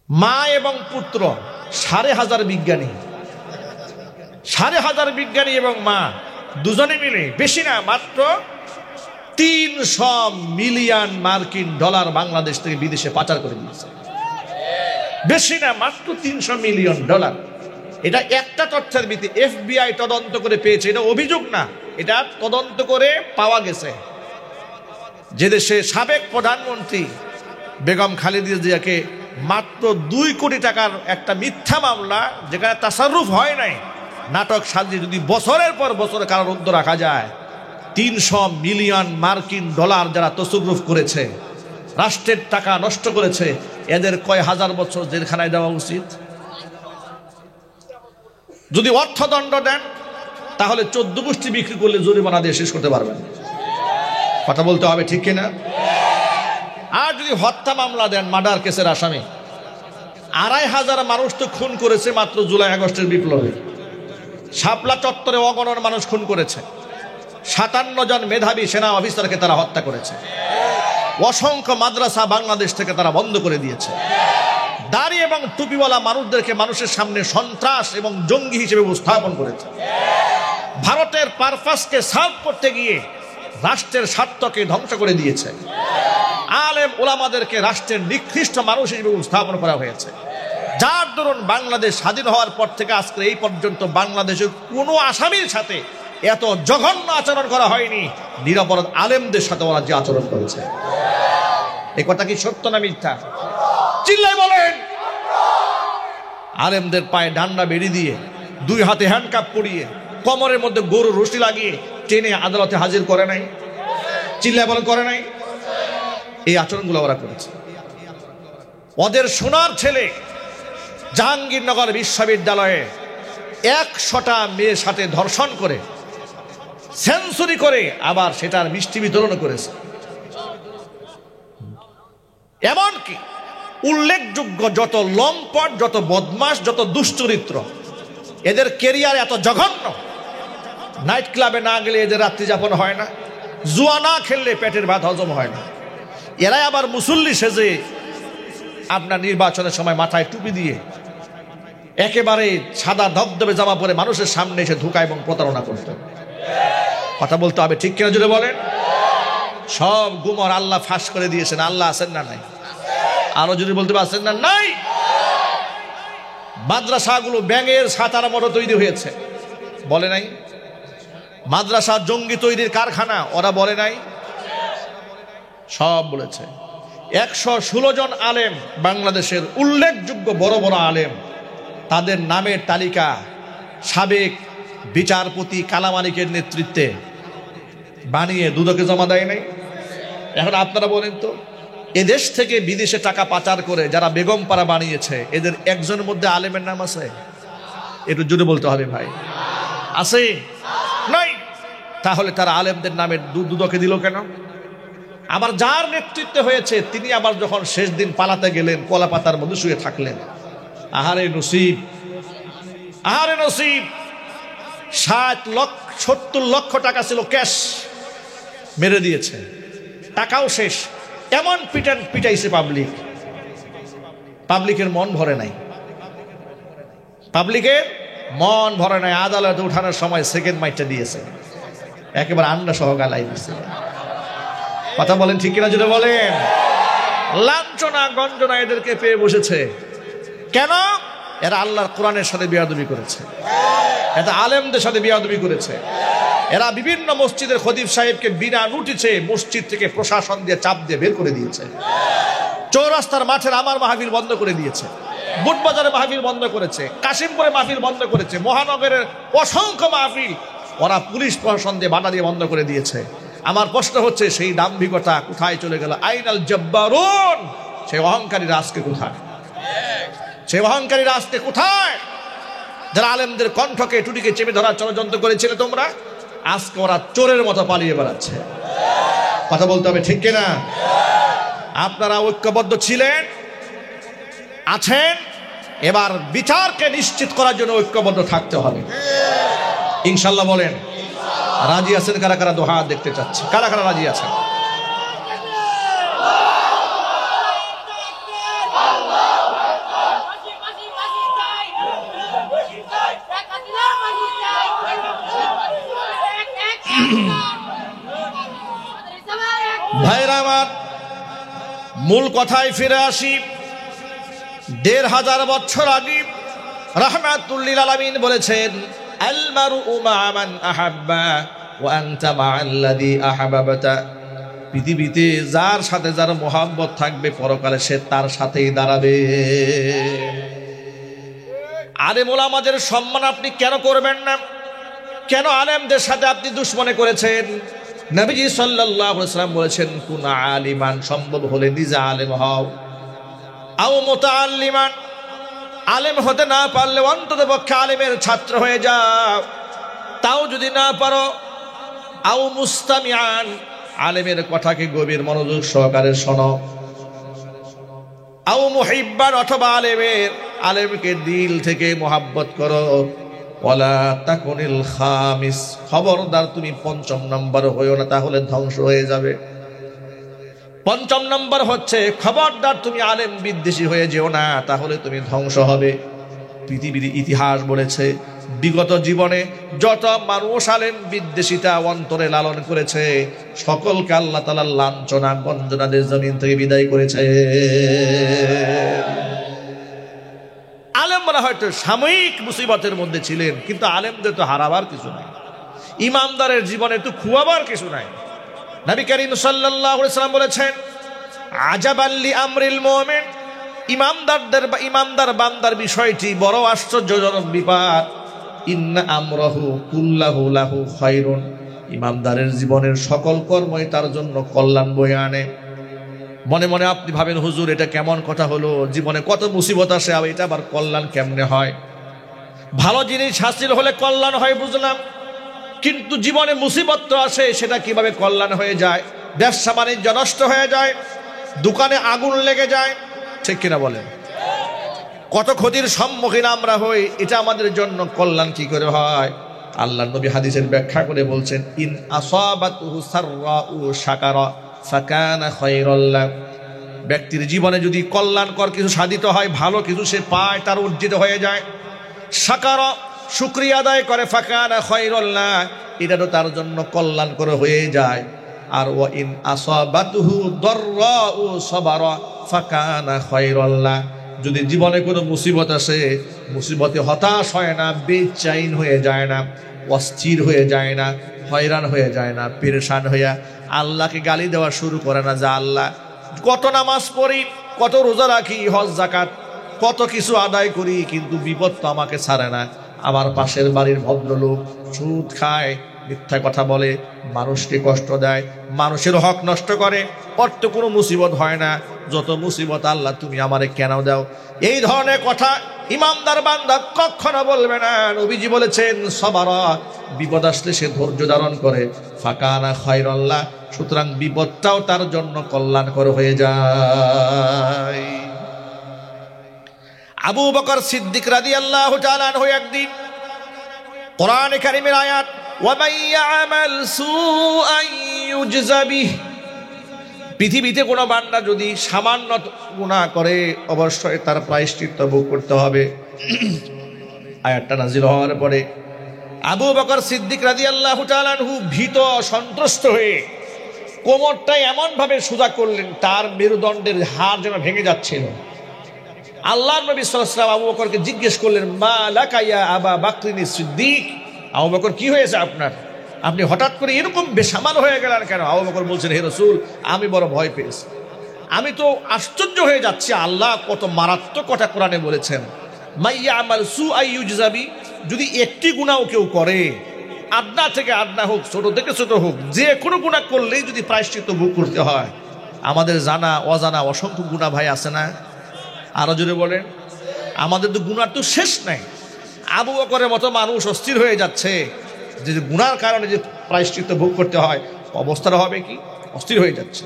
মা এবং পুত্র 5,500 বিজ্ঞানী, 5,500 বিজ্ঞানী এবং মা দুজনে মিলে, বেশি না, মাত্র 300 মিলিয়ন মার্কিন ডলার বাংলাদেশ থেকে বিদেশে পাচার করে দিয়েছে। বেশি না, মাত্র 300 মিলিয়ন ডলার। এটা একটা তথ্যের ভিত্তি FBI তদন্ত করে পেয়েছে, এটা অভিযোগ না, এটা তদন্ত করে পাওয়া গেছে। যে দেশে সাবেক প্রধানমন্ত্রী বেগম খালেদা জিয়াকে মাত্র 2 কোটি টাকার একটা মিথ্যা মামলা, যেখানে তাসাররুফ হয় নাই, নাটক সাজিয়ে যদি বছরের পর বছর কারারুদ্ধ রাখা যায়, 300 মিলিয়ন মার্কিন ডলার যারা তসররুফ করেছে, রাষ্ট্রের টাকা নষ্ট করেছে, এদের কয় হাজার বছর জেলখানায় দেওয়া উচিত। যদি অর্থদণ্ড দেন তাহলে 14 গোষ্ঠী বিক্রি করলে জরিমানা দিয়ে শেষ করতে পারবেন। কথা বলতে হবে, ঠিক কিনা? আর যদি হত্যা মামলা দেন, মার্ডার কেসের আসামি, 2,500 মানুষ তো খুন করেছে মাত্র জুলাই আগস্টের বিপ্লবে। শাপলা চত্বরে অগণন মানুষ খুন করেছে, 57 জন মেধাবী সেনা অফিসারকে তারা হত্যা করেছে, অসংখ্য মাদ্রাসা বাংলাদেশ থেকে তারা বন্ধ করে দিয়েছে, দাড়ি এবং টুপিওয়ালা মানুষদেরকে মানুষের সামনে সন্ত্রাস এবং জঙ্গি হিসেবে উপস্থাপন করেছে, ভারতের পারপাসকে সার্ভ করতে গিয়ে রাষ্ট্রের স্বার্থকে ধ্বংস করে দিয়েছে, আলেম ওলামাদেরকে রাষ্ট্রের নিকৃষ্ট মানুষ হিসেবে উপস্থাপন করা হয়েছে। যার দরুন বাংলাদেশ স্বাধীন হওয়ার পর থেকে আজকে এই পর্যন্ত বাংলাদেশের কোনো আসামির সাথে এত জঘন্য আচরণ করা হয়নি, নিরপরাধ আলেমদের সাথে ওরা যে আচরণ করেছে। এই কথা কি সত্য না মিথ্যা? চিল্লায় বলেন। আলেমদের পায়ে ডান্ডা বেড়ি দিয়ে, 2 হাতে হ্যান্ডকাপ পরিয়ে, কোমরের মধ্যে গরুর রশি লাগিয়ে টেনে আদালতে হাজির করে নাই? চিল্লায় বলেন, করে নাই? এই আচরণগুলো ওরা করেছে। ওদের সোনার ছেলে জাহাঙ্গীরনগর বিশ্ববিদ্যালয়ে 100টা মেয়ের সাথে ধর্ষণ করে, সেঞ্চুরি করে, আবার সেটার মিষ্টি বিতরণ করেছে। এমনকি উল্লেখযোগ্য যত লম্পট, যত বদমাশ, যত দুশ্চরিত্র, এদের কেরিয়ার এত জঘন্য, নাইট ক্লাবে না গেলে এদের রাত্রি যাপন হয় না, জুয়া না খেললে পেটের ভাত হজম হয় না। এরাই আবার মুসল্লি সেজে আপনার নির্বাচনের সময় মাথায় টুপি দিয়ে একেবারে সাদা ধবধবে জামা পরে মানুষের সামনে এসে ধোঁকা এবং প্রতারণা করতে। কথা বলতে হবে, ঠিক কিনা জুড়ে বলেন। সব গুমর আল্লাহ ফাঁস করে দিয়েছেন। আল্লাহ আছেন না নাই? আরো যদি বলতে পারছেন না নাই? মাদ্রাসাগুলো ব্যাঙের ছাতার মতো তৈরি হয়েছে, বলে নাই? মাদ্রাসা জঙ্গি তৈরির কারখানা, ওরা বলে নাই? সব বলেছে। 116 জন আলেম, বাংলাদেশের উল্লেখযোগ্য বড় বড় আলেম, তাদের নামের তালিকা সাবেক বিচারপতি কালামানিকের নেতৃত্বে বানিয়ে দুদকে জমা দেয় নাই। এখন আপনারা বলেন তো, এদেশ থেকে বিদেশে টাকা পাচার করে যারা বেগমপাড়া বানিয়েছে, এদের একজনের মধ্যে আলেমের নাম আছে? একটু জোরে বলতে হবে ভাই, আছে? নাই। তাহলে তারা আলেমদের নামে দুদকে দিল কেন? আবার যার নেতৃত্বে হয়েছে তিনি আবার যখন শেষ দিন পালাতে গেলেন, কলা পাতার মধ্যে শুয়ে থাকলেন। আহারে নসিব, আহারে নসিব। 70 লক্ষ টাকা ছিল ক্যাশ, মেরে দিয়েছে, টাকাও শেষ। এমন পিটাইছে পাবলিকের মন ভরে নাই, পাবলিকের মন ভরে নাই। আদালতে উঠানোর সময় সেকেন্ড মাইটটা দিয়েছে, একেবারে আন্ডা সহ গালাই দিচ্ছে। কথা বলেন, ঠিক কিনা যদি বলেন। লাঞ্ছনা গঞ্জনা এদেরকে পেয়ে বসেছে। কেন? এরা আল্লাহর কোরআনের সাথে বেয়াদবি করেছে, এটা আলেমদের সাথে বেয়াদবি করেছে। এরা বিভিন্ন মসজিদের খতিব সাহেবকে বিনা নোটিশে মসজিদ থেকে প্রশাসন দিয়ে চাপ দিয়ে বের করে দিয়েছে। চৌরাস্তার মাঠের আমার মাহফিল বন্ধ করে দিয়েছে, বুটবাজারে মাহফিল বন্ধ করেছে, কাশিমপুরে মাহফিল বন্ধ করেছে, মহানগরের অসংখ্য মাহফিল ওরা পুলিশ প্রশাসন দিয়ে বাধা দিয়ে বন্ধ করে দিয়েছে। আমার প্রশ্ন হচ্ছে, সেই দাম্ভিকতা কোথায় চলে গেল? আইনাল জব্বারুন, সেই অহংকারী রাজকে কোথায়? সেই অহংকারী রাজকে কোথায়? যারা আলেমদের কণ্ঠকে টুটিকে চেপে ধরার ষড়যন্ত্র করেছিলে তোমরা, আজকে ওরা চোরের মতো পালিয়ে বেড়াচ্ছে। কথা বলতে হবে, ঠিক কিনা? আপনারা ঐক্যবদ্ধ ছিলেন, আছেন, এবার বিচারকে নিশ্চিত করার জন্য ঐক্যবদ্ধ থাকতে হবে। ইনশাল্লাহ বলেন। রাজি আছেন কারা কারা? দোহা দেখতে চাচ্ছি, কারা কারা রাজি আছেন? মূল কথায় ফিরে আসি। ১৫০০ বছর আগে রাহমাতুল লিল আলামিন বলেছেন, আল মারউ মা মান আহাব্বা ওয়া আনতা মা'আল্লাযী আহাবাবতা। পৃথিবীতে যার সাথে যার মোহাব্বত থাকবে, পরকালে সে তার সাথেই দাঁড়াবে। আলেম ওলামাদের সম্মান আপনি কেন করবেন না? কেন আলেমদের সাথে আপনি দুশমনি করেছেন? নবীজি সাল্লাল্লাহু আলাইহি ওয়াসাল্লাম বলেছেন, কুন আলিমান, সম্ভব হলে নিজে আলেম হও, আও মুতাআল্লিমান, আলেম হতে না পারলে অন্তত পক্ষে আলেমের ছাত্র হয়ে যাও। তাও যদি না পারো, আও মুস্তামিআন, আলেমের কথাকে গভীর মনোযোগ সহকারে শোনো, আও মুহিব্বান, অথবা আলেমকে দিল থেকে মোহাব্বত করো। ওয়ালা তাকুনিল খামিস, খবরদার তুমি ৫ম নম্বর হইও না, তাহলে ধ্বংস হয়ে যাবে। ৫ম নম্বর হচ্ছে, খবরদার তুমি আলেম বিদ্বেষী হয়ে যেও না, তাহলে তুমি ধ্বংস হবে। পৃথিবীর ইতিহাস বলেছে, বিগত জীবনে যত মানুষ আলেম বিদ্বেষিতা অন্তরে লালন করেছে, সকলকে আল্লাহ তাআলা লাঞ্ছনা গঞ্জনাদের জমিন থেকে বিদায় করেছে। আলেমরা হয়তো সাময়িক মুসিবতের মধ্যে ছিলেন, কিন্তু আলেমদের তো হারাবার কিছু নাই, ইমানদারের জীবনে তো খুয়াবার কিছু নাই। নবী করিম সাল্লাল্লাহু আলাইহি ওয়াসাল্লাম বলেছেন, আজাবাল লি আমরিল মুমিন, ইমানদার বান্দার বিষয়টি বড় আশ্চর্যজনক ব্যাপার। ইন্না আমরাহু কুল্লাহু লাহু খায়রুন, ইমানদারের জীবনের সকল কর্মই তার জন্য কল্যাণ বয়ে আনে। মনে মনে আপনি ভাবেন, হুজুর এটা কেমন কথা হলো, জীবনে কত মুসিবত আসে, আর এটা আবার কল্যাণ কেমনে হয়? ভালো জিনিস হাসিল হলে কল্যাণ হয় বুঝলাম, কিন্তু জীবনে মুসিবত তো আসে, সেটা কিভাবে কল্যাণ হয়ে যায়? ব্যবসা বাণিজ্য নষ্ট হয়ে যায়, দোকানে আগুন লেগে যায়, ঠিক কিনা বলেন? কত ক্ষতির সম্মুখীন আমরা হই, এটা আমাদের জন্য কল্যাণ কি করে হয়? আল্লাহর নবী হাদিসের ব্যাখ্যা করে বলছেন, ইন আসাবাতুহু সাররাউ শাকারা ফাকানা খায়রাল লাহু, ব্যক্তির জীবনে যদি কল্যাণকর কিছু সাধিত হয়, ভালো কিছু সে পায়, তার অর্জিত হয়ে যায়, শাকারা, শুকরিয়া আদায় করে, ফাকানা খায়রাল লাহু, এটা তো তার জন্য কল্যাণকর হয়ে যায়। আর ওয়া ইন আসাবাতুহু দাররাউ সাবারা ফাকানা খায়রাল লাহু, যদি জীবনে কোনো মুসিবত আসে, মুসিবতে হতাশ হয় না, বেচैन হয়ে যায় না, অস্থির হয়ে যায় না, হয়রান হয়ে যায় না, পেরেশান হইয়া আল্লাহকে গালি দেওয়া শুরু করে না, যা আল্লাহ কত নামাজ পড়ি, কত রোজা রাখি, হজ জাকাত কত কিছু আদায় করি, কিন্তু বিপদ তো আমাকে ছাড়ে না। আমার পাশের বাড়ির ভদ্রলোক সুদ খায়, মিথ্যা কথা বলে, মানুষকে কষ্ট দেয়, মানুষের হক নষ্ট করে, ওর তো কোনো মুসিবত হয় না, যত মুসিবত আল্লাহ তুমি আমারে কেন দাও? এই ধরনের কথা ইমানদার বান্দা কখনো বলবে না। নবীজি বলেছেন, সবারা, বিপদ আসলে সে ধৈর্য ধারণ করে, ফাকানা খায়রাল লাহু, সুতরাং বিপদটাও তার জন্য কল্যাণকর হয়ে যায়। আবু বকর সিদ্দিক রাদিয়াল্লাহু তাআলা আনহু একদিন কোরআনে কারীমের আয়াত, ওয়া মান ইয়ামাল সুআন ইউজযা বিহি, পৃথিবীতে কোনো বান্দা যদি সামান্য গুনাহ করে, অবশ্যই তার প্রায়শ্চিত্ত ভোগ করতে হবে। আয়াতটা নাযিল হওয়ার পরে আবু বকর সিদ্দিক রাদিয়াল্লাহু তাআলা আনহু ভীত সন্ত্রস্ত হয়ে কোমরটা এমন ভাবে সোজা করলেন, তার মেরুদণ্ডের হাড় যেন ভেঙে যাচ্ছিল। আল্লাহর নবী সাল্লাল্লাহু আলাইহি ওয়াসাল্লাম আবু বকরকে জিজ্ঞেস করলেন, মা লাকা ইয়া আবা বকরিন সিদ্দিক, আবু বকর কি হয়েছে আপনার, আপনি হঠাৎ করে এরকম বেসামাল হয়ে গেলেন কেন? আবু বকর বলছেন, হে রাসূল, আমি বড় ভয় পেয়েছি, আমি তো আশ্চর্য হয়ে যাচ্ছি, আল্লাহ কত মারাত্মক কথা কোরআনে বলেছেন, মাইয়া আমাল সুআন ইউজযা বিহি, যদি একটি গুনাহ কেউ করে, আদনা থেকে আদনা হোক, ছোট থেকে ছোট হোক, যে কোনো গুনাহ করলেই যদি প্রায়শ্চিত্ত ভোগ করতে হয়। আমাদের জানা অজানা অসংখ্য গুনাহ ভাই আছে না? আরো জোরে বলেন, আমাদের তো গুনার তো শেষ নাই। আবু বকরের মতো মানুষ অস্থির হয়ে যাচ্ছে যে গুনার কারণে যে প্রায়শ্চিত্ত ভোগ করতে হয়, অবস্থাটা হবে কি? অস্থির হয়ে যাচ্ছে।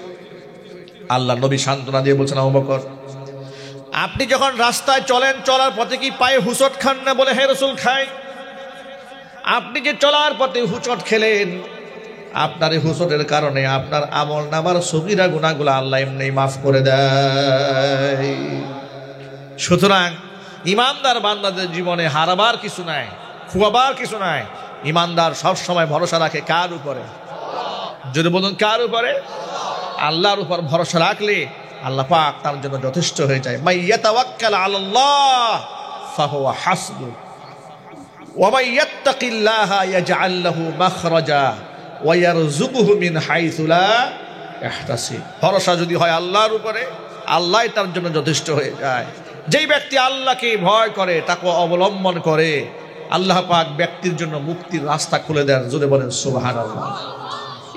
আল্লাহ নবী সান্ত্বনা দিয়ে বলছেন, আবু বকর, আপনি যখন রাস্তায় চলেন, চলার পথে কি পায়ে হুঁচট খান না? বলে, হে রাসূল, খাই। আপনি যে চলার পথে হুঁচট খেলেন, আপনার এই হুঁচটের কারণে আপনার আমল নামার সগীরা গুনাহগুলো আল্লাহ এমনি মাফ করে দেয়। সুতরাং ইমানদার বান্দাদের জীবনে হারাবার কিছু নাই, খুয়াবার কিছু নাই। ইমানদার সব সময় ভরসা রাখে কার উপরে? যদি বলুন কার উপরে? আল্লাহর উপর ভরসা রাখলে আল্লাহ পাক তার জন্য যথেষ্ট হয়ে যায়। মান ইয়াতাওয়াক্কাল আলাল্লাহ ফাহুয়া হাসবুহ ওয়া মান ইয়াত্তাকিল্লাহা ইয়াজআল লাহু মাখরাজা ওয়া ইয়ারযুকুহু মিন হাইসু লা ইয়াহতাসিব। ভরসা যদি হয় আল্লাহর উপরে, আল্লাহই তার জন্য যথেষ্ট হয়ে যায়। যেই ব্যক্তি আল্লাহকে ভয় করে, তাকে অবলম্বন করে, আল্লাহ পাক ব্যক্তির জন্য মুক্তির রাস্তা খুলে দেন। জোরে বলেন সুবহানাল্লাহ।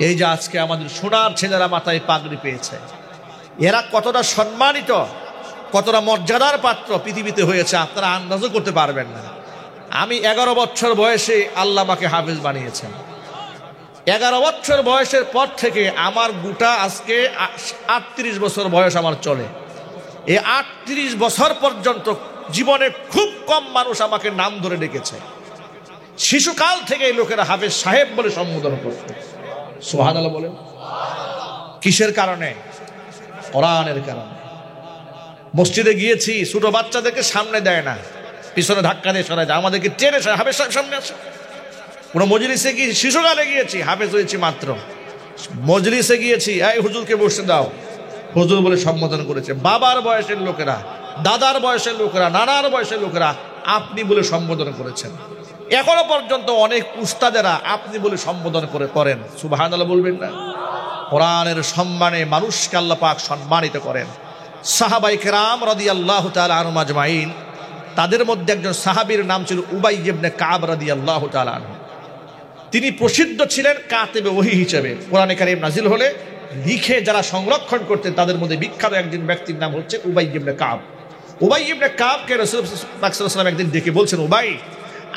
এই যে আজকে আমাদের সোনার ছেলেরা মাথায় পাগড়ি পেয়েছে, এরা কতটা সম্মানিত, কতটা মর্যাদার পাত্র পৃথিবীতে হয়েছে আপনারা আন্দাজও করতে পারবেন না। আমি 11 বছর বয়সে আল্লাহ আমাকে হাফেজ বানিয়েছেন। 11 বছর বয়সের পর থেকে আমার গোটা আজকে 38 বছর বয়স আমার চলে। এই 38 বছর পর্যন্ত জীবনে খুব কম মানুষ আমাকে নাম ধরে ডেকেছে। শিশুকাল থেকে এই লোকেরা হাফেজ সাহেব বলে সম্বোধন করত। সুবহানাল্লাহ বলেন। কিসের কারণে? কোরআনের কারণে। মসজিদে গিয়েছি, ছোট বাচ্চাদেরকে সামনে দেয় না, পিছনে ধাক্কা দিয়ে সরায় দেয়, আমাদেরকে টেনে হাফেজ সাহেব সামনে আসে। কোনো মজলিসে গিয়ে শিশুকালে গিয়েছি, হাফেজ হয়েছি মাত্র। মজলিসে গিয়েছি, এই হুজুরকে বসে দাও, হুজুর বলে সম্বোধন করেছে। বাবার বয়সের লোকেরা, দাদার বয়সের লোকেরা, নানার বয়সের লোকেরা আপনি বলে সম্বোধন করেছেন। এখনো পর্যন্ত অনেক উস্তাদেরা আপনি বলে সম্বোধন করেন। সুবহানাল্লাহ বলবেন না? কোরআনের সম্মানে মানুষকে আল্লাহ পাক সম্মানিত করেন। সাহাবায়ে কেরাম রাদিয়াল্লাহু তাআলা আনহুম আজমাইন, তাদের মধ্যে একজন সাহাবীর নাম ছিল উবাই ইবনে কাব রাদিয়াল্লাহু তাআলা আনহু। তিনি প্রসিদ্ধ ছিলেন কাতেবে ওহী হিসেবে। কোরআনে কারীম নাজিল হলে লিখে যারা সংরক্ষণ করতেন, তাদের মধ্যে বিখ্যাত একজন ব্যক্তির নাম হচ্ছে উবাই ইবনে কাব। উবাই ইবনে কাবকে রাসূল সাল্লাল্লাহু আলাইহি ওয়াসাল্লাম একদিন ডেকে বলছেন, উবাই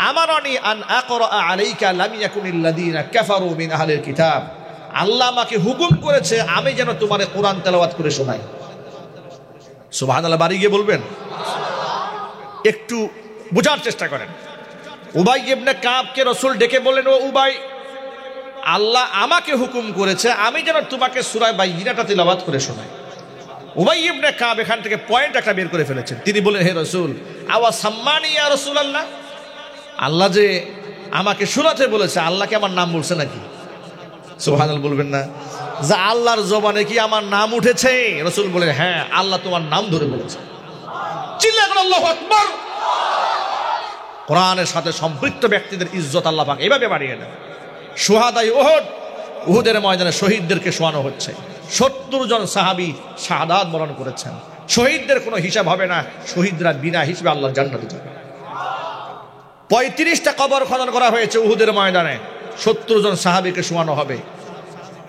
আমারানি আন আকরা আলাইকা লাম ইয়াকুনিল্লাযীনা কাফারু মিন আহলিল কিতাব। আল্লাহ আমাকে হুকুম করেছে আমি যেন তোমারে কোরআন তেলাওয়াত করে শোনাই। সুবহানাল্লাহ বাড়ি গিয়ে বলবেন। একটু বোঝার চেষ্টা করেন। উবাই ইবনে কাবকে রাসূল ডেকে বললেন, ও উবাই, আল্লাহ আমাকে হুকুম করেছে আমি যেন তোমাকে সূরা বাইয়িনাটা তেলাওয়াত করে শোনাই। উবাই ইবনে কাব এখান থেকে পয়েন্ট একটা বের করে ফেলেছেন। তিনি বলেন, হে রাসূল, আওয়া সাম্মানি ইয়া রাসূলুল্লাহ, আল্লাহ যে আমাকে শোনাতে বলেছে, আল্লাহকে আমার নাম বলছে নাকি? সুবহানাল্লাহ বলবেন না? যা আল্লাহর জবানে কি আমার নাম উঠেছে? রাসূল বলেন, হ্যাঁ, আল্লাহ তোমার নাম ধরে বলেছে। চিল্লায় বলেন আল্লাহু আকবার। কোরআনের সাথে সম্পৃক্ত ব্যক্তিদের ইজ্জত আল্লাহ পাক এভাবে বাড়িয়ে দেন। শুহাদায়ে উহুদ, উহুদের ময়দানে শহীদদেরকে শোয়ানো হচ্ছে। 70 জন সাহাবী শাহাদাত বরণ করেছেন। শহীদদের কোনো হিসাব হবে না, শহীদরা বিনা হিসেবে আল্লাহর জান্নাতে যাবে। 35টা কবর খনন করা হয়েছে উহুদের ময়দানে, 70 জন সাহাবীকে শোয়ানো হবে।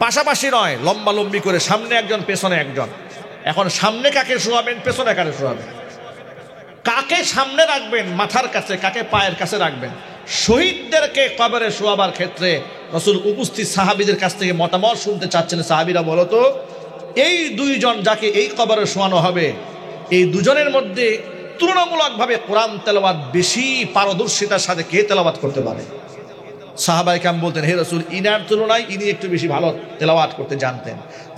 পাশাপাশি নয়, লম্বা লম্বি করে, সামনে একজন পেছনে একজন। এখন সামনে কাকে শোয়াবেন, পেছনে কাকে শোয়াবেন? কাকে সামনে রাখবেন মাথার কাছে, কাকে পায়ের কাছে রাখবেন? শহীদদেরকে কবরে শোয়াবার ক্ষেত্রে রাসূল উপস্থিত সাহাবীদের কাছ থেকে মতামত শুনতে চাচ্ছেন। সাহাবীরা বলতো, এই 2 জন যাকে এই কবরে শোয়ানো হবে, এই দুজনের মধ্যে তুলনামূলকভাবে কোরআন তেলাওয়াত বেশি পারদর্শিতার সাথে কে তেলাওয়াত করতে পারে? সাহাবায়ে কেরাম বলতেন, হে রাসূল, ইনার তুলনায় ইনি একটু বেশি ভালো তেলাওয়াত করতে জানতেন।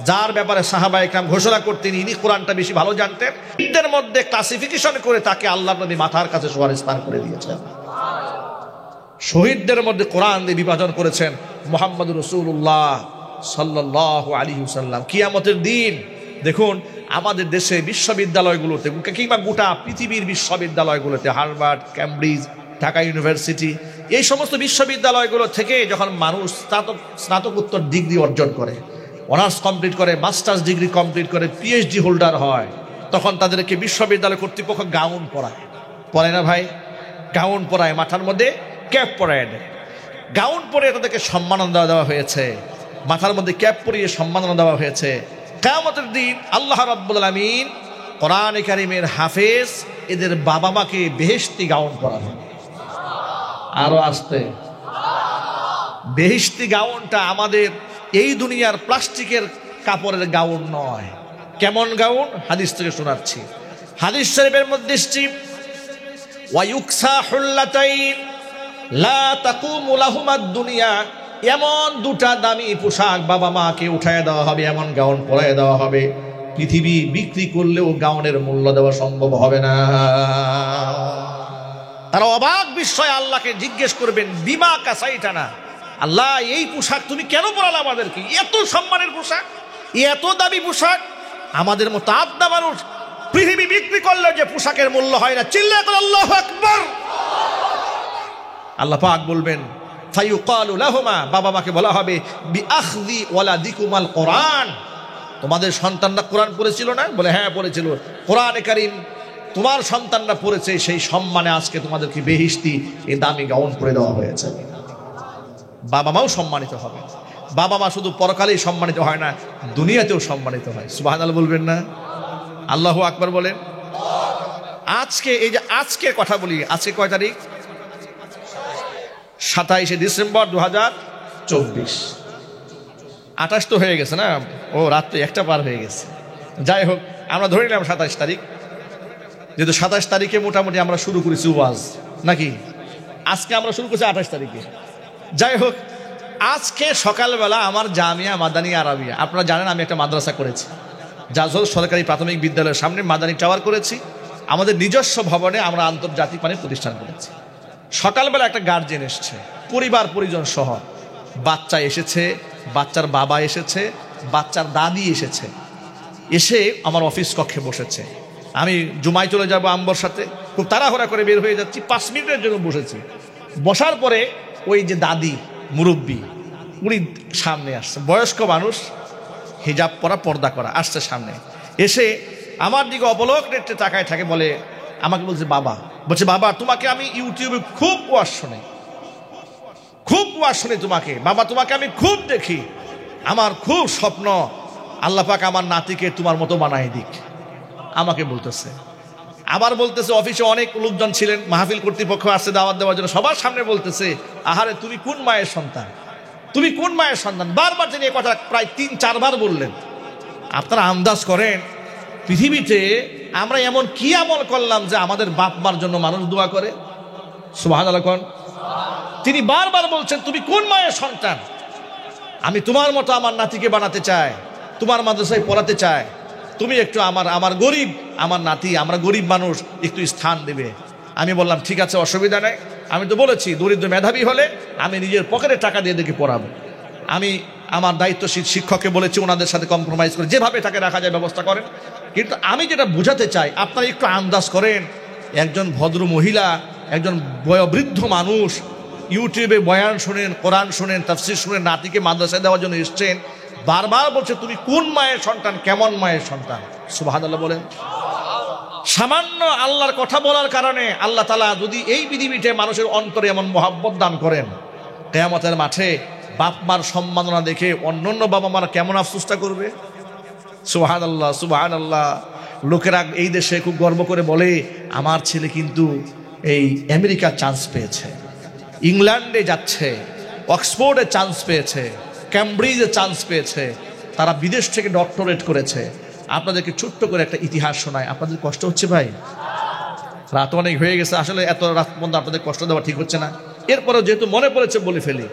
যার ব্যাপারে সাহাবায়ে কেরাম ঘোষণা করতেন ইনি কোরআনটা বেশি ভালো জানতেন, এদের মধ্যে ক্লাসিফিকেশন করে তাকে আল্লাহর নবী মাথার কাছে শোয়ার স্থান করে দিয়েছেন। শহীদদের মধ্যে কোরআন দিয়ে বিভাজন করেছেন মুহাম্মদুর রাসূলুল্লাহ সাল্লাল্লাহু আলাইহি ওয়াসাল্লাম। কিয়ামতের দিন দেখুন আমাদের দেশে বিশ্ববিদ্যালয়গুলোতে কিংবা গোটা পৃথিবীর বিশ্ববিদ্যালয়গুলোতে, হার্ভার্ড, ক্যামব্রিজ, ঢাকা ইউনিভার্সিটি, এই সমস্ত বিশ্ববিদ্যালয়গুলো থেকে যখন মানুষ স্নাতকোত্তর ডিগ্রি অর্জন করে, অনার্স কমপ্লিট করে, মাস্টার্স ডিগ্রি কমপ্লিট করে, পিএইচডি হোল্ডার হয়, তখন তাদেরকে বিশ্ববিদ্যালয় কর্তৃপক্ষ গাউন পরায় না ভাই? গাউন পরায়, মাথার মধ্যে ক্যাপ পরায় দেয়। গাউন পরে তাদেরকে সম্মাননা দেওয়া হয়েছে, মাথার মধ্যে ক্যাপ পরিয়ে সম্মাননা দেওয়া হয়েছে। কিয়ামতের দিন আল্লাহ রাব্বুল আলামিন কোরআনে কারীমের হাফেজ এদের বাবা মাকে বেহেশতি গাউন পরাবেন। আরো আসতে, বেহেশতি গাউনটা আমাদের এই দুনিয়ার প্লাস্টিকের কাপড়ের গাউন নয়। কেমন গাউন? হাদিস থেকে শোনাচ্ছি। হাদিস শরীফের মধ্যে এসেছে, ওয়া ইউকসা হুল্লাতাইন লা তাকুমু লাহুমাদ দুনিয়া, এমন 2টা দামি পোশাক বাবা মাকে উঠায় দেওয়া হবে, এমন গাউন পরায় দেওয়া হবে, পৃথিবী বিক্রি করলেও গাউনের মূল্য দেওয়া সম্ভব হবে না। তারা অবাক বিস্ময়ে আল্লাহকে জিজ্ঞেস করবেন, বিমা কাসাইটানা, আল্লাহ এই পোশাক তুমি কেন পরালে আমাদেরকে? এত সম্মানের পোশাক, এত দামি পোশাক, আমাদের মতো আদনা মানুষ পৃথিবী বিক্রি করলে যে পোশাকের মূল্য হয় না, চিল্লায় করে আল্লাহু আকবার। আল্লাহ পাক বলবেন ফায়ুকালু লাহুমা, বাবা মাকে বলা হবে বিআখযি ওয়ালাদিকুমাল কোরআন, তোমাদের সন্তানরা কোরআন পড়েছিল না? বলে হ্যাঁ পড়েছিল। কোরআনে কারীম তোমার সন্তানরা পড়েছে, সেই সম্মানে আজকে তোমাদেরকে বেহেশতি এই দামি গাউন পরে দেওয়া হয়েছে। বাবা মাও সম্মানিত হবে। বাবা মা শুধু পরকালেই সম্মানিত হয় না, দুনিয়াতেও সম্মানিত হয়। সুবহানাল্লাহ বলবেন না? আল্লাহু আকবার বলেন। আজকে এই যে আজকের কথা বলি, আজকে কয় তারিখ? 27শে ডিসেম্বর 2024। 28 তো হয়ে গেছে না? ও রাত্রে 1টা পার হয়ে গেছে। যাই হোক, আমরা ধরে নিলাম 27 তারিখ, যেহেতু 27 তারিখে মোটামুটি আমরা শুরু করেছি ওয়াজ, নাকি? আজকে আমরা শুরু করছি 28 তারিখে। যাই হোক, আজকে সকালবেলা আমার জামিয়া মাদানী আরাবিয়া, আপনারা জানেন আমি একটা মাদ্রাসা করেছি, জাজল সরকারি প্রাথমিক বিদ্যালয়ের সামনে মাদানী টাওয়ার করেছি। আমাদের নিজস্ব ভবনে আমরা আন্তর্জাতিক মানের প্রতিষ্ঠান করেছি। সকালবেলা একটা গার্জেন এসেছে, পরিবার পরিজন সহ। বাচ্চা এসেছে, বাচ্চার বাবা এসেছে, বাচ্চার দাদি এসেছে, এসে আমার অফিস কক্ষে বসেছে। আমি জুমায় চলে যাব আম্বর সাথে, খুব তাড়াহুড়া করে বের হয়ে যাচ্ছি, 5 মিনিটের জন্য বসেছি। বসার পরে ওই যে দাদি মুরব্বী, উনি সামনে আসছে, বয়স্ক মানুষ, হিজাব পরা, পর্দা করা, আসছে সামনে। এসে আমার দিকে অপলক নেত্রে তাকায় থাকে, বলে আমাকে বলছে বাবা, বলছে বাবা তোমাকে আমি ইউটিউবে খুব ওয়াজ শুনি, খুব ওয়াজ শুনি তোমাকে বাবা, তোমাকে আমি খুব দেখি, আমার খুব স্বপ্ন আল্লাহ পাক আমার নাতিকে তোমার মতো বানাই দিক। আমাকে বলতেছে। আবার বলতেছে অফিসে অনেক লোকজন ছিলেন, মাহফিল কর্তৃপক্ষ আসছে দাওয়াত দেওয়ার জন্য, সবার সামনে বলতেছে আহারে তুমি কোন মায়ের সন্তান, তুমি কোন মায়ের সন্তান, বারবার তিনি এই কথা প্রায় 3-4 বার বললেন। আপনারা আন্দাজ করেন পৃথিবীতে আমরা এমন কি আমল করলাম যে আমাদের বাপ মার জন্য মানুষ দোয়া করে? সুবহানাল্লাহ। তিনি বারবার বলছেন তুমি কোন মায়ের সন্তান, আমি তোমার মতো আমার নাতিকে বানাতে চাই, তোমার মাদ্রাসায় পড়াতে চাই, তুমি একটু আমার গরিব, আমার নাতি, আমরা গরিব মানুষ, একটু স্থান দেবে। আমি বললাম ঠিক আছে, অসুবিধা নেই। আমি তো বলেছি দরিদ্র মেধাবী হলে আমি নিজের পকেটে টাকা দিয়ে দেখে পড়াবো। আমি আমার দায়িত্বশীল শিক্ষককে বলেছি ওনাদের সাথে কম্প্রোমাইজ করে যেভাবে টাকা রাখা যায় ব্যবস্থা করেন। কিন্তু আমি যেটা বোঝাতে চাই, আপনারা একটু আন্দাজ করেন, একজন ভদ্র মহিলা, একজন বয়োবৃদ্ধ মানুষ ইউটিউবে বয়ান শোনেন, কোরআন শোনেন, তাফসীর শোনেন, নাতিকে মাদ্রাসায় দেওয়ার জন্য এসছেন, বারবার বলছে তুমি কোন মায়ের সন্তান, কেমন মায়ের সন্তান। সুবহানাল্লাহ বলেন। সামান্য আল্লাহর কথা বলার কারণে আল্লাহ তাআলা যদি এই পৃথিবীতে মানুষের অন্তরে এমন মহাব্বত দান করেন, কিয়ামতের মাঠে বাপ মার সম্মাননা দেখে অন্যান্য বাবা মারা কেমন আফসোসটা করবে। সুবহানাল্লাহ, সুবহানাল্লাহ। লোকেরা এই দেশে খুব গর্ব করে বলে আমার ছেলে কিন্তু এই আমেরিকার চান্স পেয়েছে, ইংল্যান্ডে যাচ্ছে, অক্সফোর্ডে চান্স পেয়েছে, ক্যামব্রিজে চান্স পেয়েছে, তারা বিদেশ থেকে ডক্টরেট করেছে। আপনাদেরকে ছোট্ট করে একটা ইতিহাস শোনায়, আপনাদের কষ্ট হচ্ছে ভাই? রাত অনেক হয়ে গেছে, আসলে এত রাত পর্যন্ত আপনাদের কষ্ট দেওয়া ঠিক হচ্ছে না, এরপরেও যেহেতু মনে পড়েছে বলে ফেলি।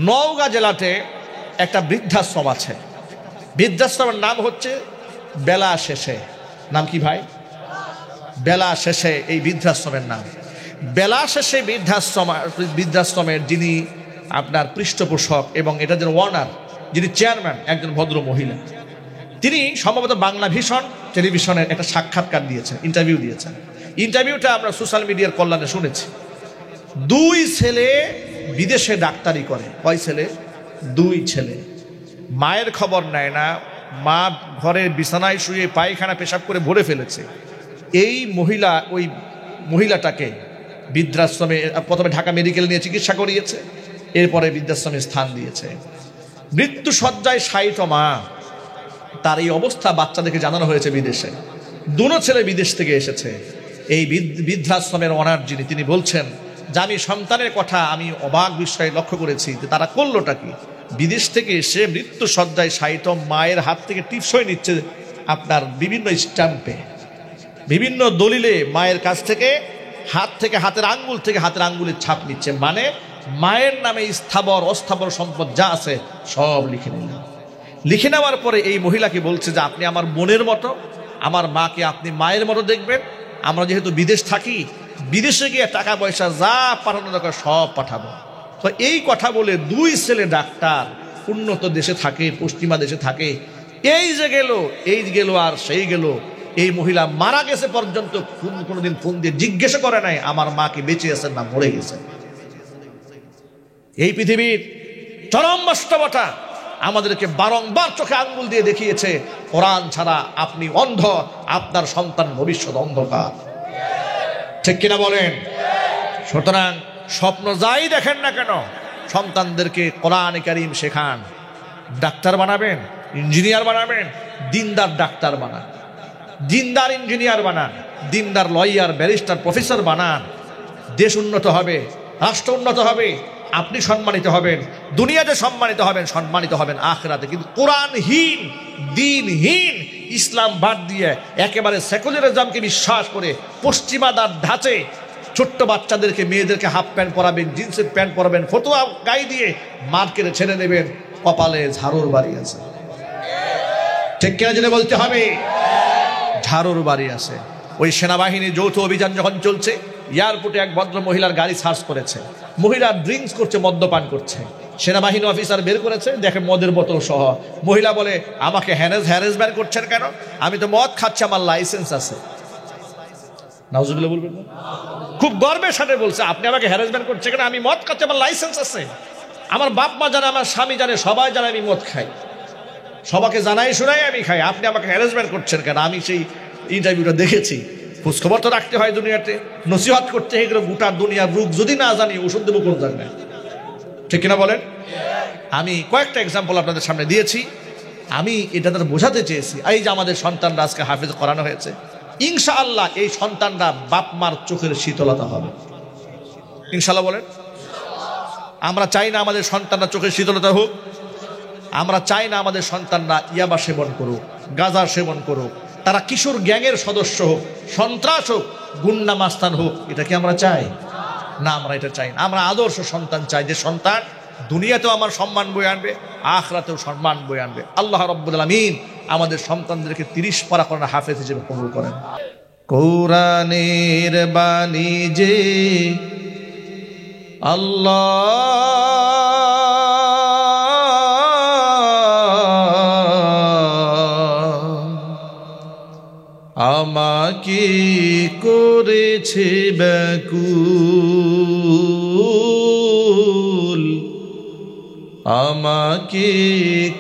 নওগাঁ জেলাতে একটা বৃদ্ধাশ্রম আছে, বৃদ্ধাশ্রমের নাম হচ্ছে বেলা শেষে। নাম কি ভাই? বেলা শেষে এই বৃদ্ধাশ্রমের নাম। বেলা শেষে বৃদ্ধাশ্রমের যিনি আপনার পৃষ্ঠপোষক এবং এটা যেন ওয়ার্নার, যিনি চেয়ারম্যান, একজন ভদ্র মহিলা। তিনি সম্ভবত বাংলা ভিশন টেলিভিশনের একটা সাক্ষাৎকার দিয়েছেন, ইন্টারভিউ দিয়েছেন। ইন্টারভিউটা আমরা সোশ্যাল মিডিয়ার কল্যাণে শুনেছি। 2 ছেলে বিদেশে ডাক্তারি করে। কয় ছেলে? 2 ছেলে। মায়ের খবর নেয় না, মা ঘরে বিছানায় শুয়ে পায়খানা পেশাব করে ভরে ফেলেছে। এই মহিলা ওই মহিলাটাকে বৃদ্ধাশ্রমে প্রথমে ঢাকা মেডিকেল নিয়ে চিকিৎসা করিয়েছে, এরপরে বৃদ্ধাশ্রমে স্থান দিয়েছে। মৃত্যু শয্যায় শায়িত মা, তার এই অবস্থা বাচ্চাদেরকে জানানো হয়েছে বিদেশে। 2 ছেলে বিদেশ থেকে এসেছে। এই বৃদ্ধাশ্রমের ওনার যিনি, তিনি বলছেন যে আমি সন্তানের কথা আমি অবাক বিষয়ে লক্ষ্য করেছি যে তারা করলোটা কি। বিদেশ থেকে এসে মৃত্যু শয্যায় শায়িত মায়ের হাত থেকে টিপসই নিচ্ছে, আপনার বিভিন্ন স্ট্যাম্পে, বিভিন্ন দলিলে মায়ের কাছ থেকে হাতের আঙ্গুল থেকে হাতের আঙ্গুলের ছাপ নিচ্ছে। মানে মায়ের নামে স্থাবর অস্থাবর সম্পদ যা আছে সব লিখে নিলাম। লিখে নেওয়ার পরে এই মহিলাকে বলছে যে আপনি আমার বোনের মতো, আমার মাকে আপনি মায়ের মতো দেখবেন। আমরা যেহেতু বিদেশ থাকি, বিদেশে গিয়ে টাকা পয়সা যা পাঠানো দরকার সব পাঠাবো। তো এই কথা বলে 2 ছেলে ডাক্তার, উন্নত দেশে থাকে, পশ্চিমা দেশে থাকে, এই যে গেল, এই গেল আর সেই গেল। এই মহিলা মারা গেছে পর্যন্ত কোনোদিন ফোন দিয়ে জিজ্ঞেস করে নাই আমার মা কি বেঁচে আছেন না মরে গেছে। এই পৃথিবীর চরম বাস্তবতা আমাদেরকে বারংবার চোখে আঙ্গুল দিয়ে দেখিয়েছে, কোরআন ছাড়া আপনি অন্ধ, আপনার সন্তান ভবিষ্যৎ অন্ধকার। ঠিক কিনা বলেন? সুতরাং স্বপ্ন যাই দেখেন না কেন, সন্তানদেরকে কোরআন কারীম শেখান। ডাক্তার বানাবেন, ইঞ্জিনিয়ার বানাবেন, দিনদার ডাক্তার বানান, দিনদার ইঞ্জিনিয়ার বানান, দিনদার লয়ার, ব্যারিস্টার, প্রফেসর বানান। দেশ উন্নত হবে, রাষ্ট্র উন্নত হবে, আপনি সম্মানিত হবেন, দুনিয়াতে সম্মানিত হবেন, সম্মানিত হবেন আখিরাতে। কিন্তু কোরআনহীন, দ্বীনহীন, ইসলাম বাদ দিয়ে একেবারে সেকুলারিজমকে বিশ্বাস করে পশ্চিমাদার ধাঁচে ছোট্ট বাচ্চাদেরকে, মেয়েদেরকে হাফ প্যান্ট পরাবেন, জিন্সের প্যান্ট পরাবেন, ফতুয়া গায়ে দিয়ে মার্কেটে ছেড়ে দেবেন, কপালে ঝাড়ুর বাড়ি আছে। ঠিক কিনা জেনে বলতে হবে? ঝাড়ুর বাড়ি আছে। ওই সেনাবাহিনীর যৌথ অভিযান যখন চলছে, এয়ারপোর্টে এক ভদ্র মহিলার গাড়ি সার্চ করেছে, মহিলা ড্রিঙ্কস করছে, মদ্যপান করছে। সেনাবাহিনী অফিসার বের করেছে, দেখে মদের বোতল সহ। মহিলা বলে, আমাকে হ্যারাসমেন্ট করছেন কেন? আমি তো মদ খাচ্ছি, আমার লাইসেন্স আছে। নাউজুবিল্লাহ বলবেন না? খুব গর্বের সাথে বলছে, আপনি আমাকে হ্যারাসমেন্ট করছেন কেন? আমি মদ খাচ্ছি, আমার লাইসেন্স আছে, আমার বাপ মা জানে, আমার স্বামী জানে, সবাই জানে আমি মদ খাই, সবাইকে জানাই শোনাই আমি খাই, আপনি আমাকে হ্যারাসমেন্ট করছেন কেন? আমি সেই ইন্টারভিউটা দেখেছি। খোঁজখবর তো রাখতে হয় দুনিয়াতে, নসিহত করতে হয়, গোটা দুনিয়ার রোগ যদি না জানি ওষুধ দেবো কোন জায়গায়? ঠিক কিনা বলেন? আমি কয়েকটা এক্সাম্পল আপনাদের সামনে দিয়েছি। আমি এটা তাদের বোঝাতে চেয়েছি, এই যে আমাদের সন্তানরা আজকে হাফেজ করানো হয়েছে, ইনশাআল্লাহ এই সন্তানরা বাপ মার চোখের শীতলতা হবে। ইনশাআল্লাহ বলেন। আমরা চাই না আমাদের সন্তানরা চোখের শীতলতা হোক, আমরা চাই না আমাদের সন্তানরা ইয়াবা সেবন করুক, গাঁজা সেবন করুক, তারা কিশোর গ্যাংয়ের সদস্য হোক, সন্ত্রাস হোক, গুন্ডা মাস্তান হোক। এটা কি আমরা চাই? না, আমরা এটা চাই না। আমরা আদর্শ সন্তান চাই, যে সন্তান দুনিয়াতেও আমার সম্মান বয়ে আনবে, আখিরাতেও সম্মান বয়ে আনবে। আল্লাহ রাব্বুল আলামিন আমাদের সন্তানদেরকে 30 পারা কোরআন হাফেজ হিসেবে কবুল করেন। কোরআনের বাণী যে আমাকে করেছে ব্যাকুল, আমাকে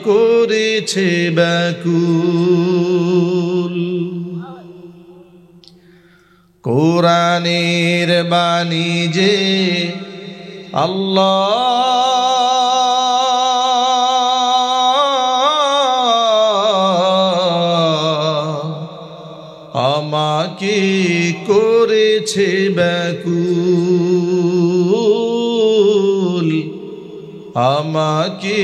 করেছে ব্যাকুল। কোরআনের বাণী যে আমাকে করেছে ব্যাকুল, আমাকে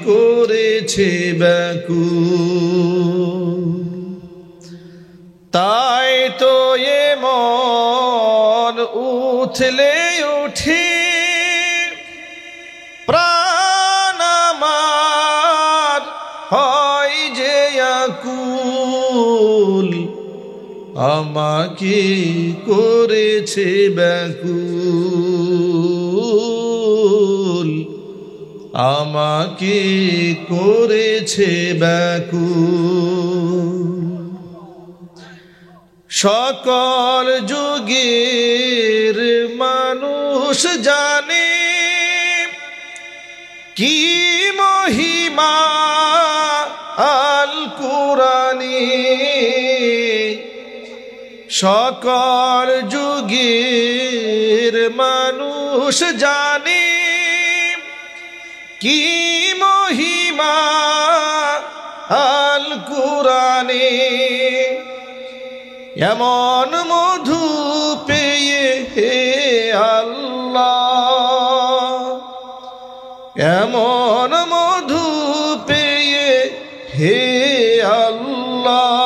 করেছে ব্যাকুল। তাই তো এমন উথলে উঠি প্রাণ আমার হয় যে আকুল, আমাকে করেছে ব্যাকুল, আমাকে করেছে ব্যাকুল। সকল যুগের মানুষ জানে কি মহিমা আল কুরআনে, সকল যুগের মানুষ জানে কি মহিমা আল কুরআনে। এমন মধু পেয়ে হে আল্লাহ, এমন মধু পেয়ে হে আল্লাহ,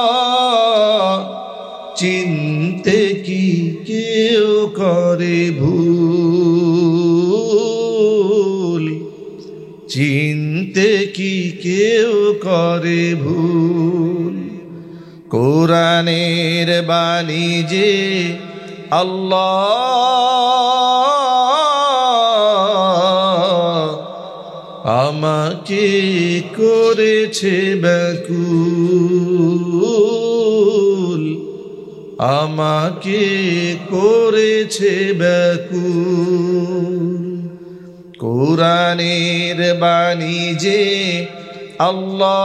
চিনতে কি কেউ করে ভুল, চিনতে কি কেউ করে ভুল। কোরআনের বাণী যে আল্লাহ আমাকে করেছে ব্যাকুল, আমাকে করেছে ব্যাকুল। কোরআনের বাণী যে আল্লাহ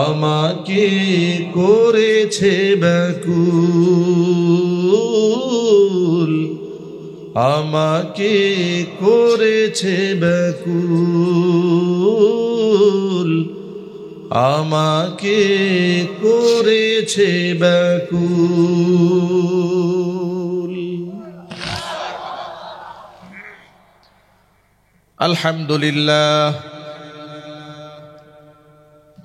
আমাকে করেছে ব্যাকুল, আমাকে করেছে ব্যাকুল, আমাকে করেছে ব্যাকুল। আলহামদুলিল্লাহ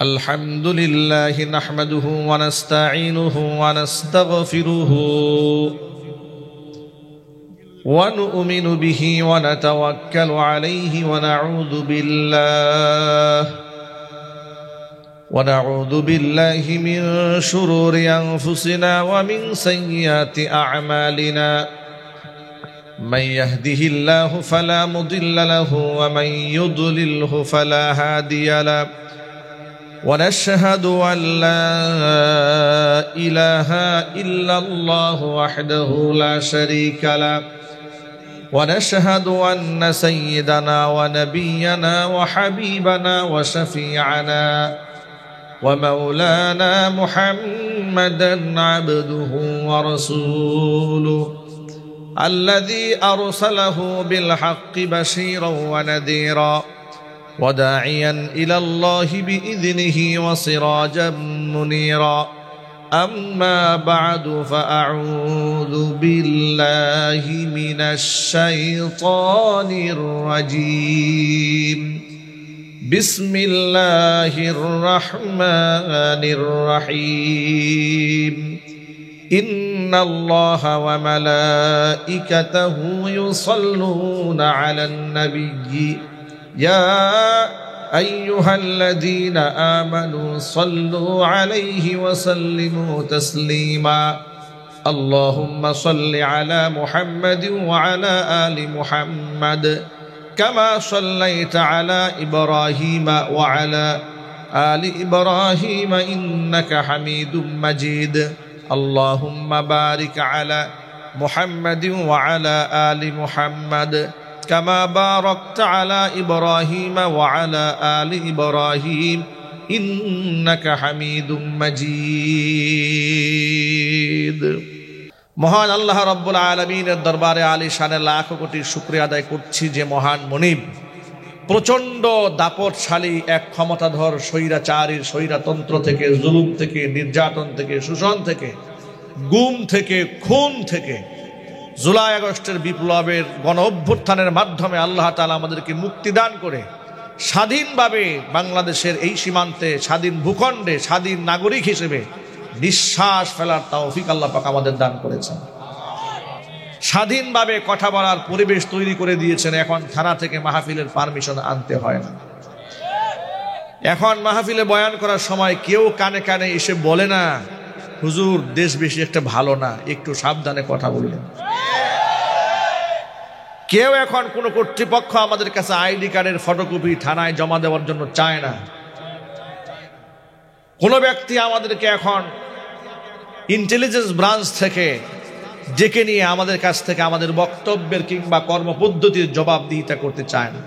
আলহামদুলিল্লাহ নাহমাদুহু ওয়া নাস্তাঈনুহু ওয়া নাস্তাগফিরুহু ওয়া নু'মিনু বিহি ওয়া নাতাওয়াক্কালু আলাইহি ওয়া নাউযু বিল্লাহি মিন শুরুরি আনফুসিনা ওয়া মিন সাইয়্যাতি আ'মালিনা। من يهده الله فلا مضل له ومن يضلله فلا هادي له ونشهد أن لا إله إلا الله وحده لا شريك له ونشهد أن سيدنا ونبينا وحبيبنا وشفيعنا ومولانا محمدا عبده ورسوله الذي أرسله بالحق بشيرا ونذيرا وداعيا إلى الله بإذنه وسراجا منيرا. أما بعد فأعوذ بالله من الشيطان الرجيم. بسم الله الرحمن الرحيم. إن الله وملائكته يصلون على النبي يا أيها الذين آمنوا صلوا عليه وسلموا تسليما. اللهم صل على محمد وعلى آل محمد كما صليت على إبراهيم وعلى آل إبراهيم إنك حميد مجيد. اللهم بارك على محمد وعلى آل محمد كما باركت على إبراهيم وعلى آل إبراهيم إنك حميد مجيد. মহান আল্লাহ রাব্বুল আলামিনের দরবারে আলিশানে লাখ কোটি শুকরিয়া আদায় করছি যে মহান মুনিব প্রচন্ড দাপটশালী এক ক্ষমতাধর স্বৈরাচারীর স্বৈরাতন্ত্র থেকে, জুলুম থেকে, নির্যাতন থেকে, শোষণ থেকে, গুম থেকে, খুন থেকে, জুলাই আগস্টের বিপ্লবের গণ অভ্যুত্থানের মাধ্যমে আল্লাহ তাআলা আমাদেরকে মুক্তি দান করে স্বাধীনভাবে বাংলাদেশের এই সীমান্তে, স্বাধীন ভূখণ্ডে, স্বাধীন নাগরিক হিসেবে নিঃশ্বাস ফেলার তৌফিক আল্লাহ পাক আমাদের দান করেছেন। স্বাধীনভাবে কথা বলার পরিবেশ তৈরি করে দিয়েছেন। এখন থানা থেকে মাহফিলের পারমিশন আনতে হয় না। এখন মাহফিলে বয়ান করার সময় কেউ কানে কানে এসে বলে না, হুজুর দেশ বেশি একটা ভালো না, একটু সাবধানে কথা বললেন। কেউ এখন কোনো কর্তৃপক্ষ আমাদের কাছে আইডি কার্ডের ফটোকপি থানায় জমা দেওয়ার জন্য চায় না। কোনো ব্যক্তি আমাদেরকে এখন ইন্টেলিজেন্স ব্রাঞ্চ থেকে ডেকে নিয়ে আমাদের কাছ থেকে আমাদের বক্তব্যের কিংবা কর্মপদ্ধতির জবাবদিহিতা করতে চায় না।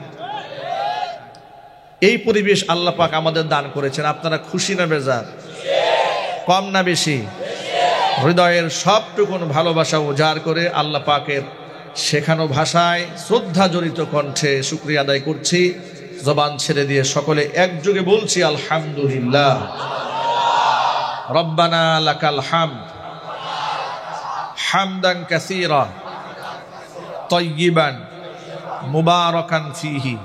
এই পরিবেশ আল্লাহ পাক আমাদের দান করেছেন। আপনারা খুশি না বেজার? কম না বেশি? হৃদয়ের সবটুকুন ভালোবাসা উজাড় করে আল্লাহ পাকের শেখানো ভাষায় শ্রদ্ধা জড়িত কণ্ঠে শুকরিয়া আদায় করছি। জবান ছেড়ে দিয়ে সকলে একযোগে বলছি আলহামদুলিল্লাহ। রব্বানা লাকাল হামদ হামদান কাসীরা তাইয়িবান মুবারাকান ফীহি।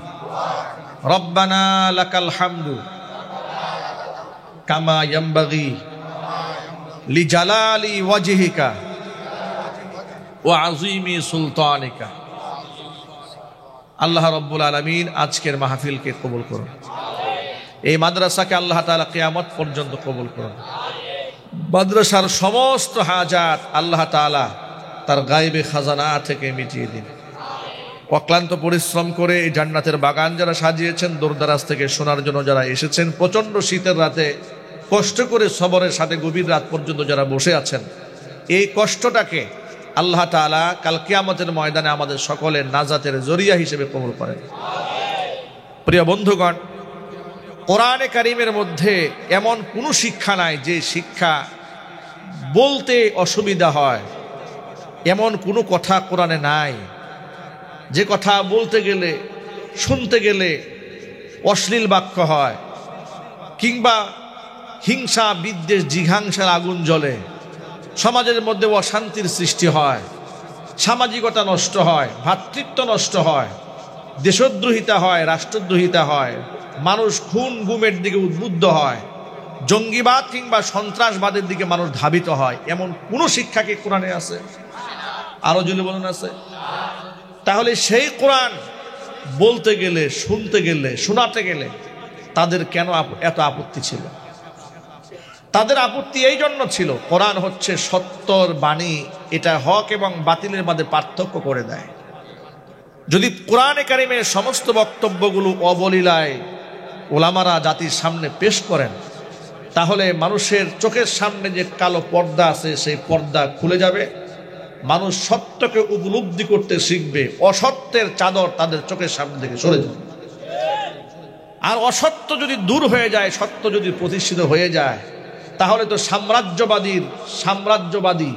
রব্বানা লাকাল হামদু কামা ইয়ানবাগি লিজালালি ওয়াজহিকা ওয়া আযীমি সুলতানিকা। আল্লাহ রাব্বুল আলামিন আজকের মাহফিলকে কবুল করুন। এই মাদ্রাসাকে আল্লাহ তাআলা কিয়ামত পর্যন্ত কবুল করুন। মাদ্রাসার সমস্ত হাজাত আল্লাহ তাআলা তার গায়েবে খাজানা থেকে মিটিয়ে দিন। অক্লান্ত পরিশ্রম করে এই জান্নাতের বাগান যারা সাজিয়েছেন, দূরদারাজ থেকে শোনার জন্য যারা এসেছেন, প্রচণ্ড শীতের রাতে কষ্ট করে সবরের সাথে গভীর রাত পর্যন্ত যারা বসে আছেন, এই কষ্টটাকে আল্লাহ তাআলা কাল কিয়ামতের ময়দানে আমাদের সকলের নাজাতের জরিয়া হিসেবে কবুল করেন। প্রিয় বন্ধুগণ, কোরআনে কারিমের মধ্যে এমন কোনো শিক্ষা নাই যে শিক্ষা বলতে অসুবিধা হয়, এমন কোনো কথা কোরআনে নাই যে কথা বলতে গেলে শুনতে গেলে অশ্লীল বাক্য হয়, কিংবা হিংসা বিদ্বেষ জিঘাংসার আগুন জ্বলে, সমাজের মধ্যে অশান্তির সৃষ্টি হয়, সামাজিকতা নষ্ট হয়, ভ্রাতৃত্ব নষ্ট হয়, দেশদ্রোহিতা হয়, রাষ্ট্রদ্রোহিতা হয়, মানুষ খুন গুমের দিকে উদ্বুদ্ধ হয়, জঙ্গিবাদ কিংবা সন্ত্রাসবাদের দিকে মানুষ ধাবিত হয়, এমন কোনো শিক্ষা কি কোরআনে আছে? আরো যদি বলুন আছে? তাহলে সেই কোরআন বলতে গেলে, শুনতে গেলে, শোনাতে গেলে তাদের কেন এত আপত্তি ছিল? তাদের আপত্তি এই জন্য ছিল, কোরআন হচ্ছে সত্যর বাণী, এটা হক এবং বাতিলের মধ্যে পার্থক্য করে দেয়। যদি কোরআনে কারিমের সমস্ত বক্তব্যগুলো অবলীলায় ওলামারা জাতির সামনে পেশ করেন, তাহলে মানুষের চোখের সামনে যে কালো পর্দা আছে সেই পর্দা খুলে যাবে, মানুষ সত্যকে উপলব্ধি করতে শিখবে, অসত্যের চাদর তাদের চোখের সামনে থেকে সরে যাবে। আর অসত্য যদি দূর হয়ে যায়, সত্য যদি প্রতিষ্ঠিত হয়ে যায়, তাহলে তো সাম্রাজ্যবাদী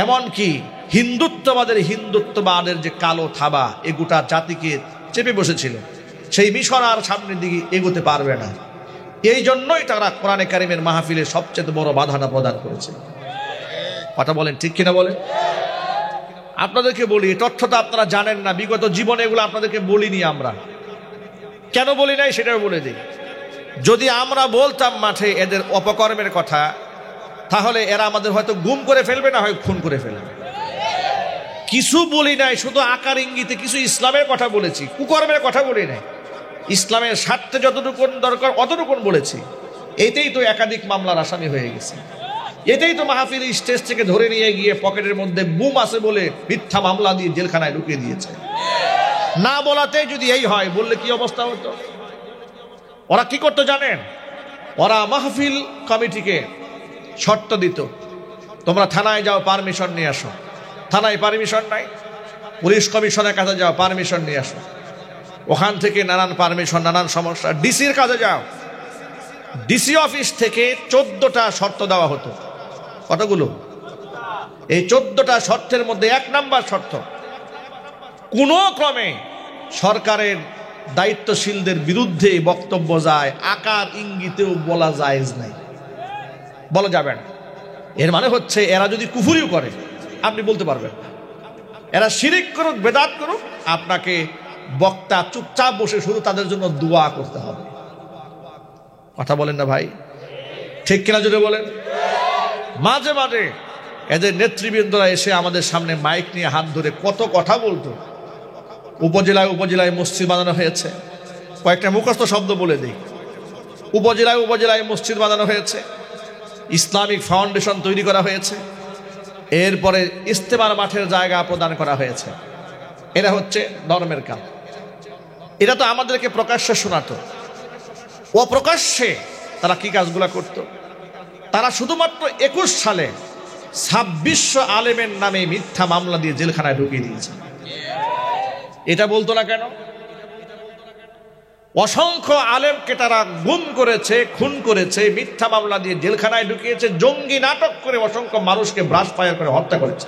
এমনকি হিন্দুত্ববাদের যে কালো থাবা এ গোটা জাতিকে চেপে বসেছিল, সেই মিশন আর সামনের দিকে এগোতে পারবে না। এই জন্যই তারা কোরআনে কারিমের মাহফিলে সবচেয়ে বড় বাধাটা প্রদান করেছে। কথা বলেন ঠিক কিনা বলেন? আপনাদেরকে বলি, তথ্যটা আপনারা জানেন না, বিগত জীবনে এগুলো আপনাদেরকে বলিনি। আমরা কেন বলি নাই সেটাও বলে দিই। যদি আমরা বলতাম মাঠে এদের অপকর্মের কথা, তাহলে এরা আমাদের হয়তো গুম করে ফেলবে, না হয় খুন করে ফেলবে। কিছু বলি নাই, শুধু আকার ইঙ্গিতে কিছু ইসলামের কথা বলেছি, কুকর্মের কথা বলি নাই। ইসলামের স্বার্থে যতটুকু দরকার অতটুকু বলেছি। এতেই তো একাধিক মামলার আসামি হয়ে গেছে। এতেই তো মাহফিল স্টেজ থেকে ধরে নিয়ে গিয়ে পকেটের মধ্যে বুম আছে বলে মিথ্যা মামলা দিয়ে জেলখানায় ঢুকিয়ে দিয়েছে। না বলাতে যদি এই হয়, বললে কি অবস্থা হতো? ওরা কি করতো জানেন? ওরা মাহফিল কমিটিকে শর্ত দিত, তোমরা থানায় যাও, পারমিশন নিয়ে আসো। থানায় পারমিশন নাই, পুলিশ কমিশনের কাছে যাও, পারমিশন নিয়ে আসো। ওখান থেকে নানান পারমিশন, নানান সমস্যা। ডিসির কাছে যাও, ডিসি অফিস থেকে 14টা শর্ত দেওয়া হতো। কতগুলো? এই 14টা শর্তের মধ্যে 1 নাম্বার শর্ত, কোন ক্রমে সরকারের দায়িত্বশীলদের বিরুদ্ধে বক্তব্য যায় আকার ইঙ্গিতেও বলা জায়েজ নাই, বলা যাবে না। এর মানে হচ্ছে এরা যদি কুফরিও করে আপনি বলতে পারবেন না, এরা শিরিক করুক, বেদাত করুক, আপনাকে বক্তা চুপচাপ বসে শুধু তাদের জন্য দোয়া করতে হবে। কথা বলেন না ভাই? ঠিক কিনা যদি বলেন? মাঝে মাঝে এদের নেতৃবৃন্দরা এসে আমাদের সামনে মাইক নিয়ে হাত ধরে কত কথা বলতো। উপজেলায় মসজিদ বানানো হয়েছে, কয়েকটা মুখস্থ শব্দ বলে দিই। উপজেলায় মসজিদ বানানো হয়েছে, ইসলামিক ফাউন্ডেশন তৈরি করা হয়েছে, এরপরে ইস্তেমার মাঠের জায়গা প্রদান করা হয়েছে। এটা হচ্ছে ধর্মের কাজ। এটা তো আমাদেরকে প্রকাশ্যে শোনাতো। অপ্রকাশ্যে তারা কি কাজগুলা করত? তারা শুধুমাত্র 21 সালে 2600 আলেমের নামে মিথ্যা মামলা দিয়ে জেলখানায় ঢুকিয়ে দিয়েছে। এটা বলতো না কেন? অসংখ্য আলেমকে তারা গুম করেছে, খুন করেছে, মিথ্যা মামলা দিয়ে জেলখানায় ঢুকিয়েছে, জঙ্গি নাটক করে অসংখ্য মানুষকে ব্রাশ ফায়ার করে হত্যা করেছে।